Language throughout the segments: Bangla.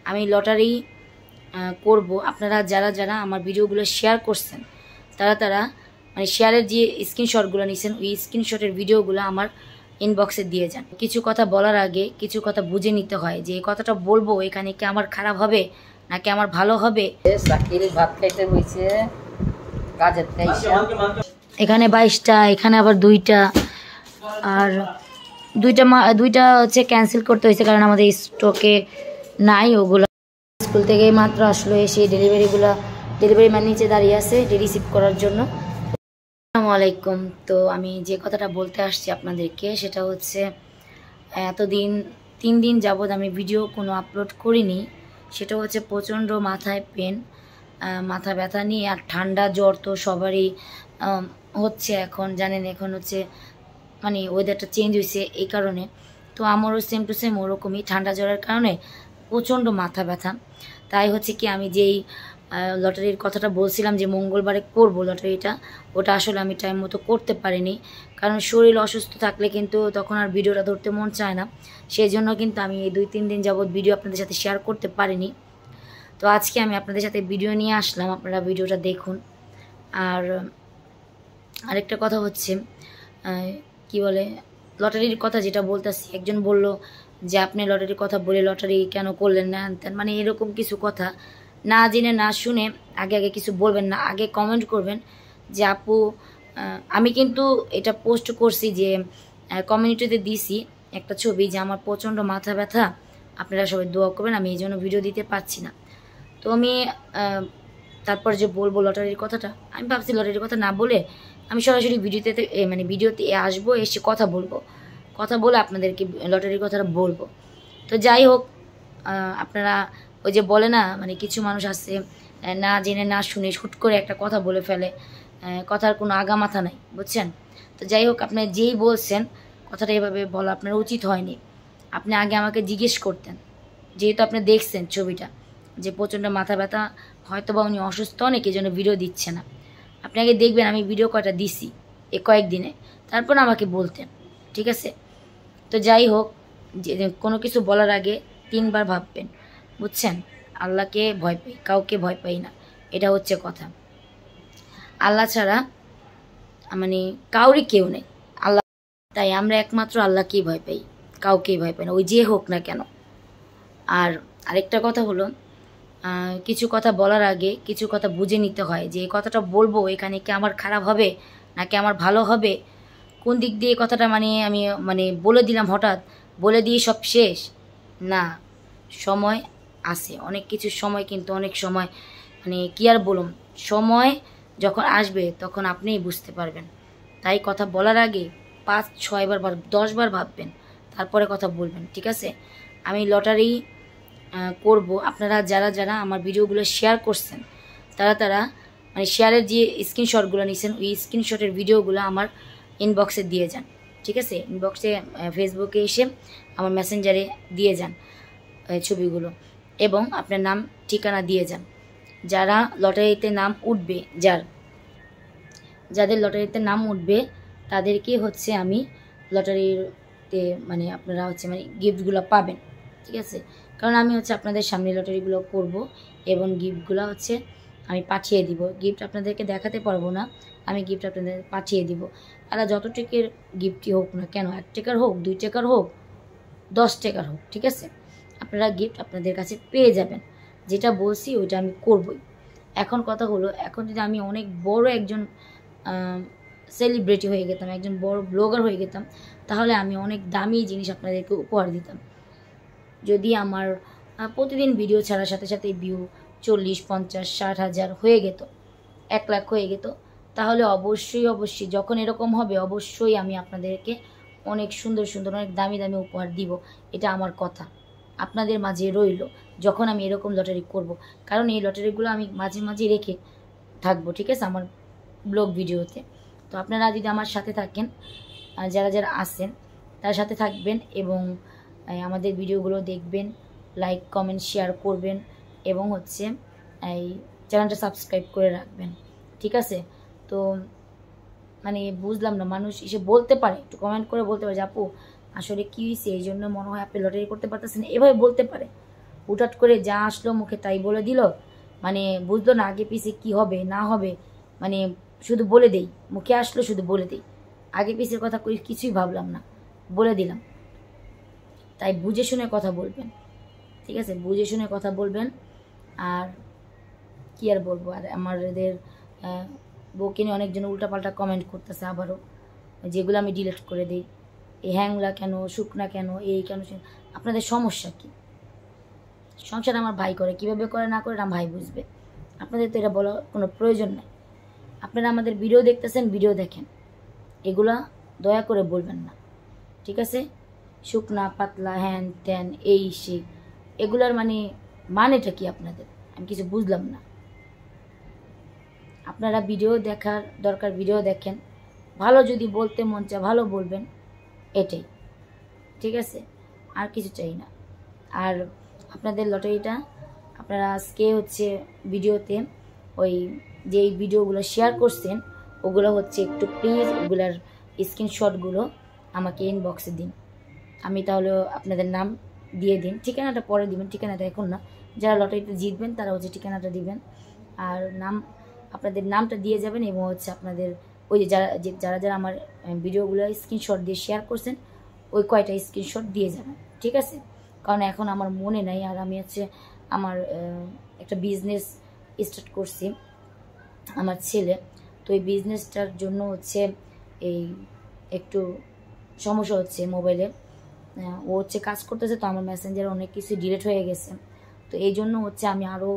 আমি লটারি করব। আপনারা যারা যারা আমার ভিডিওগুলো শেয়ার করছেন তারা মানে শেয়ারের যে স্ক্রিনশটগুলো নিয়েছেন ওই স্ক্রিনশটের ভিডিওগুলো আমার ইনবক্সে দিয়ে যান। কিছু কথা বলার আগে কিছু কথা বুঝে নিতে হয় যে এই কথাটা বলবো এখানে কি আমার খারাপ হবে নাকি আমার ভালো হবে। ভাত খাইতে হয়েছে কাজের, এখানে 22টা, এখানে আবার 2টা, আর দুইটা হচ্ছে ক্যান্সেল করতে হয়েছে কারণ আমাদের স্টকে নাই ওগুলো। স্কুল থেকে মাত্র আসলো, এসে ডেলিভারি ম্যান নিচে দাঁড়িয়ে আছে রিসিভ করার জন্য। আসসালামু আলাইকুম। তো আমি যে কথাটা বলতে আসছি আপনাদেরকে সেটা হচ্ছে এতদিন 3 দিন যাবৎ আমি ভিডিও কোনো আপলোড করিনি। সেটা হচ্ছে প্রচণ্ড মাথায় পেন, মাথা ব্যথা নিয়ে, আর ঠান্ডা জ্বর তো সবারই হচ্ছে। এখন জানেন এখন হচ্ছে মানে ওয়েদারটা চেঞ্জ হয়েছে এই কারণে। তো আমারও সেম টু সেম ওরকমই ঠান্ডা জ্বরের কারণে প্রচণ্ড মাথা ব্যথা। তাই হচ্ছে কি আমি যেই লটারির কথাটা বলছিলাম যে মঙ্গলবারে করব লটারিটা, ওটা আসলে আমি টাইম মতো করতে পারিনি কারণ শরীর অসুস্থ থাকলে কিন্তু তখন আর ভিডিওটা ধরতে মন চায় না। সেই জন্য কিন্তু আমি এই 2-3 দিন যাবৎ ভিডিও আপনাদের সাথে শেয়ার করতে পারিনি। তো আজকে আমি আপনাদের সাথে ভিডিও নিয়ে আসলাম, আপনারা ভিডিওটা দেখুন। আর আরেকটা কথা হচ্ছে কি বলে লটারির কথা যেটা বলতেছি, একজন বলল যে আপনি লটারির কথা বলে লটারি কেন করলেন না, মানে এরকম কিছু কথা না জেনে না শুনে আগে আগে কিছু বলবেন না। আগে কমেন্ট করবেন যে আপু, আমি কিন্তু এটা পোস্ট করছি যে কমিউনিটিতে দিছি একটা ছবি যে আমার প্রচণ্ড মাথা ব্যথা, আপনারা সবাই দোয়া করবেন, আমি এই জন্য ভিডিও দিতে পারছি না। তো আমি তারপর যে বলবো লটারির কথাটা, আমি ভাবছি লটারির কথা না বলে আমি সরাসরি ভিডিওতে আসবো, এসে কথা বলে আপনাদেরকে লটারির কথাটা বলবো। তো যাই হোক, আপনারা ওই যে বলে না মানে কিছু মানুষ আছে না জেনে না শুনে হুট করে একটা কথা বলে ফেলে, কথার কোনো আগা মাথা নাই, বুঝছেন। তো যাই হোক, আপনি যেই বলছেন কথাটা এভাবে বলা আপনার উচিত হয়নি। আপনি আগে আমাকে জিজ্ঞেস করতেন, যেহেতু আপনি দেখছেন ছবিটা যে প্রচণ্ড মাথা ব্যথা, হয়তো বা উনি অসুস্থ অনেক এই জন্য ভিডিও দিচ্ছে না। আপনি আগে দেখবেন আমি ভিডিও কয়টা দিছি এই কয়েকদিনে, তারপর আমাকে বলতেন, ঠিক আছে। তো যাই হোক, যে কোনো কিছু বলার আগে 3 বার ভাববেন, বুঝছেন। আল্লাহকে ভয় পাই, কাউকে ভয় পাই না, এটা হচ্ছে কথা। আল্লাহ ছাড়া মানে কাউরই কেউ নেই, আল্লাহ। তাই আমরা একমাত্র আল্লাহকেই ভয় পাই, কাউকেই ভয় পাই না, ওই যে হোক না কেন। আর আরেকটা কথা হলো, কিছু কথা বলার আগে কিছু কথা বুঝে নিতে হয় যে এই কথাটা বলবো এখানে কি আমার খারাপ হবে নাকি আমার ভালো হবে, কোন দিক দিয়ে কথাটা আমি বলে দিলাম, হঠাৎ বলে দিয়ে সব শেষ না। সময় আছে, অনেক কিছু সময়, কিন্তু অনেক সময় কি আর বলুম, সময় যখন আসবে তখন আপনিই বুঝতে পারবেন। তাই কথা বলার আগে 5-6 বার 10 বার ভাববেন, তারপরে কথা বলবেন, ঠিক আছে। আমি লটারি করব। আপনারা যারা যারা আমার ভিডিওগুলো শেয়ার করছেন তারা মানে শেয়ারের যে স্ক্রিনশটগুলো নিয়েছেন ওই স্ক্রিনশটের ভিডিওগুলো আমার ইনবক্সে দিয়ে যান, ঠিক আছে। ইনবক্সে ফেসবুকে এসে আমার মেসেঞ্জারে দিয়ে যান ছবিগুলো, এবং আপনার নাম ঠিকানা দিয়ে যান। যারা লটারিতে নাম উঠবে, যাদের লটারিতে নাম উঠবে তাদেরকে হচ্ছে আমি লটারিতে আপনারা হচ্ছে গিফটগুলো পাবেন, ঠিক আছে। কারণ আমি হচ্ছে আপনাদের সামনে লটারিগুলো করব এবং গিফটগুলো হচ্ছে আমি পাঠিয়ে দিব। গিফট আপনাদেরকে দেখাতে পারবো না, আমি গিফট আপনাদের পাঠিয়ে দিব। আর যত টাকার গিফটই হোক না কেন, 1 টাকার হোক, 2 টাকার হোক, 10 টাকার হোক, ঠিক আছে, আপনারা গিফট আপনাদের কাছে পেয়ে যাবেন। যেটা বলছি ওইটা আমি করবই। এখন কথা হলো, এখন যদি আমি অনেক বড় একজন সেলিব্রিটি হয়ে গেতাম, একজন বড় ব্লগার হয়ে গেতাম, তাহলে আমি অনেক দামি জিনিস আপনাদেরকে উপহার দিতাম। যদি আমার প্রতিদিন ভিডিও ছাড়ার সাথে সাথে ভিউ 40, 50, 60 হাজার হয়ে যেত, 1 লাখ হয়ে যেত, তাহলে অবশ্যই যখন এরকম হবে অবশ্যই আমি আপনাদেরকে অনেক সুন্দর সুন্দর অনেক দামি দামি উপহার দিব। এটা আমার কথা আপনাদের মাঝে রইল, যখন আমি এরকম লটারি করব। কারণ এই লটারিগুলো আমি মাঝে মাঝে রেখে থাকবো, ঠিক আছে, আমার ব্লগ ভিডিওতে। তো আপনারা যদি আমার সাথে থাকেন, যারা যারা আসেন তার সাথে থাকবেন এবং আমাদের ভিডিওগুলো দেখবেন, লাইক কমেন্ট শেয়ার করবেন এবং হচ্ছে এই চ্যানেলটা সাবস্ক্রাইব করে রাখবেন, ঠিক আছে। তো বুঝলাম না, মানুষ এসে বলতে পারে, একটু কমেন্ট করে বলতে পারে যে আপু আসলে কী হয়েছে, এই জন্য মনে হয় আপনি লটারি করতে পারতেছেন, এভাবে বলতে পারে। হুটহাট করে যা আসলো মুখে তাই বলে দিল, মানে বুঝলো না আগে পিছে কি হবে না হবে, মানে শুধু বলে দেই, মুখে আসলো শুধু বলে দেই, আগে পিছের কথা কিছুই ভাবলাম না, বলে দিলাম। তাই বুঝে শুনে কথা বলবেন, ঠিক আছে? বুঝে শুনে কথা বলবেন। আর কি আর বলবো, আর আমাদের বউকে নিয়ে অনেকজন উল্টাপাল্টা কমেন্ট করতেছে আবারও, যেগুলো আমি ডিলিট করে দিই। এই হ্যাংলা কেন, শুকনা কেন, এই কেন, আপনাদের সমস্যা কি? সংসার আমার ভাই করে, কিভাবে করে না করে আমার ভাই বুঝবে, আপনাদের তো এটা বলার কোনো প্রয়োজন নেই। আপনারা আমাদের ভিডিও দেখতেছেন, ভিডিও দেখেন, এগুলা দয়া করে বলবেন না, ঠিক আছে? শুকনা পাতলা হ্যান ত্যান এই সেই, এগুলার মানেটা কি আপনাদের? আমি কিছু বুঝলাম না। আপনারা ভিডিও দেখার দরকার ভিডিও দেখেন, ভালো যদি বলতে মন চায় ভালো বলবেন, এটাই, ঠিক আছে? আর কিছু চাই না। আর আপনাদের লটারিটা আপনারা আজকে হচ্ছে ভিডিওতে ওই যেই ভিডিওগুলো শেয়ার করছেন ওগুলো হচ্ছে একটু প্লিজ ওগুলার স্ক্রিনশটগুলো আমাকে ইনবক্সে দিন। আমি তাহলে আপনাদের নাম দিয়ে দিন, ঠিকানাটা পরে দিবেন, ঠিকানাটা এখন না। যারা লটারিতে জিতবেন তারা হচ্ছে ঠিকানাটা দিবেন, আর আপনাদের নামটা দিয়ে যাবেন, এবং হচ্ছে আপনাদের ওই যে যারা যারা আমার ভিডিওগুলো স্ক্রিনশট দিয়ে শেয়ার করছেন ওই কয়টা স্ক্রিনশট দিয়ে যাবেন, ঠিক আছে? কারণ এখন আমার মনে নাই, আর আমি হচ্ছে আমার একটা বিজনেস স্টার্ট করছি আমার ছেলে, তো এই বিজনেসটার জন্য হচ্ছে এই একটু সমস্যা হচ্ছে মোবাইলে, ও হচ্ছে কাজ করতেছে, তো আমার মেসেঞ্জারে অনেক কিছু ডিলিট হয়ে গেছে, তো এই জন্য হচ্ছে আমি আরও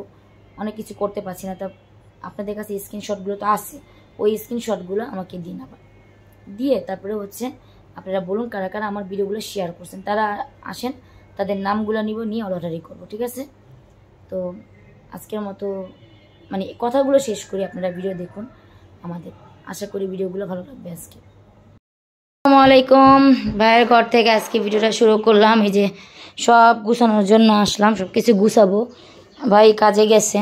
অনেক কিছু করতে পারছি না। তা আপনাদের কাছে স্ক্রিনশটগুলো তো আছে, ওই স্ক্রিনশটগুলো আমাকে দিন, আবার দিয়ে তারপরে হচ্ছে আপনারা বলুন কারা কারা আমার ভিডিওগুলো শেয়ার করছেন, তারা আসেন, তাদের নামগুলো নিব, নিয়ে লটারি করবো, ঠিক আছে? তো আজকের মতো কথাগুলো শেষ করি, আপনারা ভিডিও দেখুন আমাদের, আশা করি ভিডিওগুলো ভালো লাগবে। আজকে আসসালামু আলাইকুম, ভাইয়ের ঘর থেকে আজকে ভিডিওটা শুরু করলাম। এই যে সব গুছানোর জন্য আসলাম, সব কিছু গুছাবো। ভাই কাজে গেছে,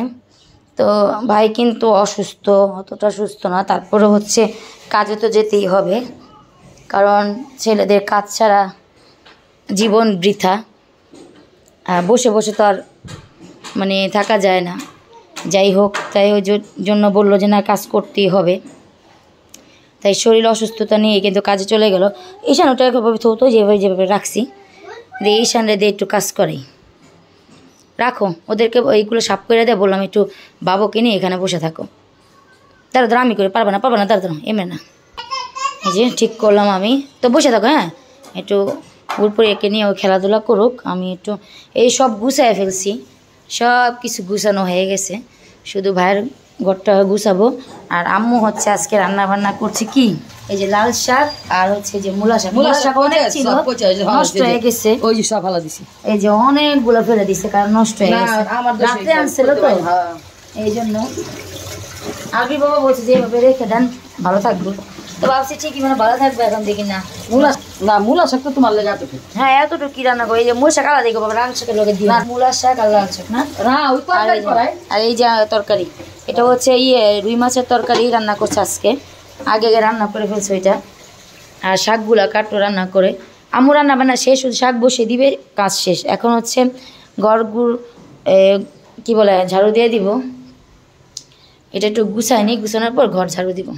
তো ভাই কিন্তু অসুস্থ, অতটা সুস্থ না, তারপরে হচ্ছে কাজে তো যেতেই হবে, কারণ ছেলেদের কাজ ছাড়া জীবন বৃথা, বসে বসে তো আর থাকা যায় না। যাই হোক, তাই ওই জন্য বললো যে না কাজ করতেই হবে, তাই শরীর অসুস্থতা নিয়ে কিন্তু কাজে চলে গেল। ঈশান ওটা একভাবে থতো, যেভাবে রাখছি, দিয়ে ঈশানরে দিয়ে একটু কাজ করাই, রাখো ওদেরকে, এইগুলো সাফ করে দেয়, বললাম একটু বাবুকে নিয়ে এখানে বসে থাকো। তারা আমি করে পারবা না তারা এমনি না, এই যে ঠিক করলাম আমি, তো বসে থাকো, হ্যাঁ একটু উপরে একে নিয়ে ও খেলাধুলা করুক, আমি একটু এই সব গুছায় ফেলছি, সব কিছু গুছানো হয়ে গেছে, শুধু ভাইয়ের ঘরটা গুছাবো। আর আম্মু হচ্ছে আজকে রান্না বান্না করছে কি, এই যে লাল শাক আর হচ্ছে যে মূলা শাক অনেক ছিল, নষ্ট হয়ে গেছে, ওই যে সব ফেলা দিছি, এই যে অনেকগুলো ফেলে দিছে কারণ নষ্ট হয়ে গেছে, রাত্রে আনছিল তো, এই জন্য আগে বাবা বলছে যে এভাবে রেখে দেন ভালো থাকবে, তো ভাবছি ঠিকই ভালো থাকবে, এখন দেখি না মূলা শাক তো তোমার লেগে এতটুকু, হ্যাঁ এতটুকু কি রান্না করি, এই যে মূল শাক আলাদা দেখো বাবা, রান শাকের লোকে দিই মূলা শাক আর লাল শাক না, আর এই যে তরকারি, এটা হচ্ছে রুই মাছের তরকারি রান্না করছে আজকে, আগে রান্না করে ফেলছে ওইটা, আর শাকগুলা কাটো রান্না করে, আম্মু রান্না বান্না শেষ, শুধু শাক বসিয়ে দিবে, কাজ শেষ। এখন হচ্ছে ঘরগুর কি বলে ঝাড়ু দিয়ে দিব, এটা একটু গুছায়নি, গুছানোর পর ঘর ঝাড়ু দিব,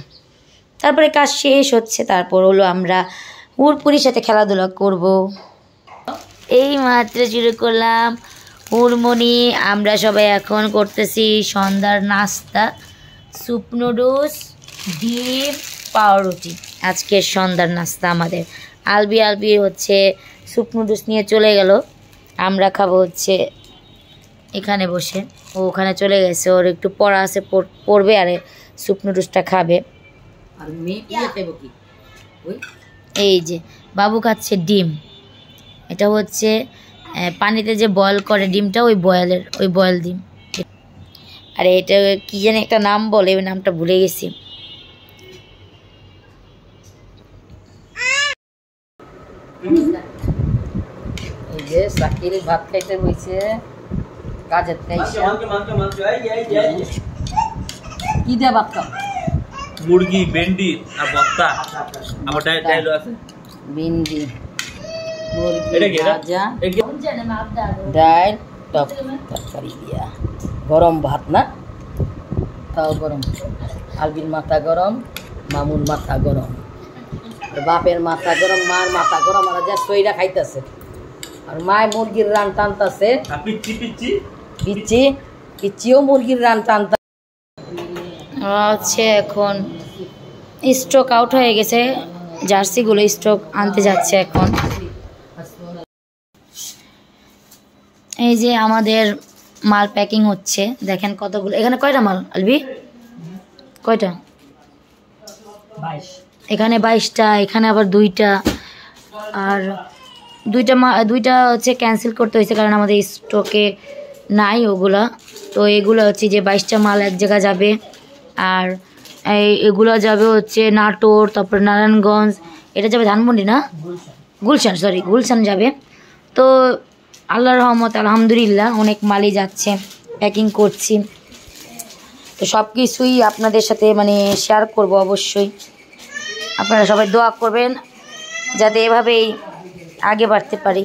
তারপরে কাজ শেষ হচ্ছে, তারপর হলো আমরা উড়পুরির সাথে খেলাধুলা করব। এই মাত্র শুরু করলাম হুড়মুড়ি, আমরা সবাই এখন করতেছি সন্ধ্যার নাস্তা, স্যুপ নুডলস, ডিম, পাউরুটি, আজকের সন্ধ্যার নাস্তা আমাদের। আলবি হচ্ছে স্যুপ নুডলস নিয়ে চলে গেল, আমরা খাবো হচ্ছে এখানে বসে, ও ওখানে চলে গেছে, ওর একটু পড়া আছে, পড়বে, আর স্যুপ নুডলসটা খাবে। এই যে বাবু খাচ্ছে ডিম, এটা হচ্ছে পানিতে যে বয়েল করে ডিমটা, ওই বয়েল ডিম, আর এটা কি জানি একটা নাম বলে, ওই নামটা ভুলে গেছি। এই যে সাকির ভাত খাইতে হয়েছে কাজের কি দেয়া ভাত খাও, মুরগি, ভেন্ডি আর ভর্তা, আমার ডাইলো আছে, ভিন্ডি, মুরগি এটা কি ভাজা, এটা ডাল, টক তরকারি দিয়া গরম ভাত না, তাও গরম। আলবির মাথা গরম, মামুর মাথা গরম, বাপের মাথা গরম, মার মাথা গরম। আর যা সইরা খাইতেছে, আর মায় মুরগির রান টানতেছে। পিচ্চিও মুরগির রান টানতে হচ্ছে। এখন স্টক আউট হয়ে গেছে, জার্সিগুলো স্টক আনতে যাচ্ছে এখন। এই যে আমাদের মাল প্যাকিং হচ্ছে, দেখেন কতগুলো। এখানে কয়টা মাল আলবি? কয়টা? এখানে 22টা, এখানে আবার 2টা, আর দুইটা হচ্ছে ক্যান্সেল করতে হয়েছে কারণ আমাদের স্টকে নাই ওগুলা। তো এগুলো হচ্ছে যে 22টা মাল এক জায়গায় যাবে, আর এগুলো যাবে হচ্ছে নাটোর, তারপর নারায়ণগঞ্জ, এটা যাবে ধানমন্ডি না, গুলশান, সরি গুলশান যাবে। তো আল্লাহর রহমত আলহামদুলিল্লাহ অনেক মালই যাচ্ছে, প্যাকিং করছি। তো সব কিছুই আপনাদের সাথে মানে শেয়ার করব অবশ্যই। আপনারা সবাই দোয়া করবেন যাতে এভাবেই আগে বাড়তে পারি,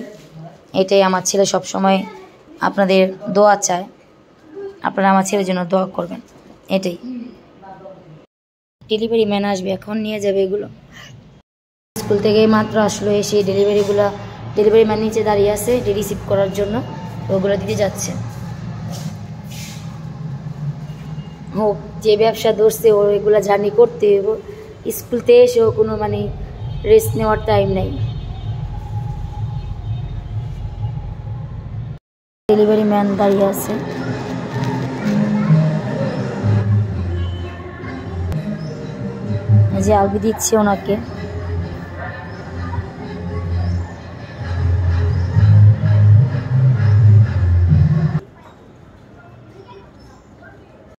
এটাই আমার ছেলে সব সময় আপনাদের দোয়া চায়। আপনারা আমার ছেলের জন্য দোয়া করবেন, এটাই। ডেলিভারি ম্যান আসবে এখন, নিয়ে যাবে এগুলো। স্কুল থেকে মাত্র আসলো, এসে ডেলিভারি ম্যান নিচে দাঁড়িয়ে আছে রিসিভ করার জন্য, ওগুলো দিতে যাচ্ছে। হোক যে ব্যবসা ধরছে ওর এগুলো জার্নি করতে হবে, স্কুল থেকে এসেও কোনো মানে রেস্ট নেওয়ার টাইম নেই। ডেলিভারি ম্যান দাঁড়িয়ে আছে, যে আলবি দিচ্ছে ওনাকে।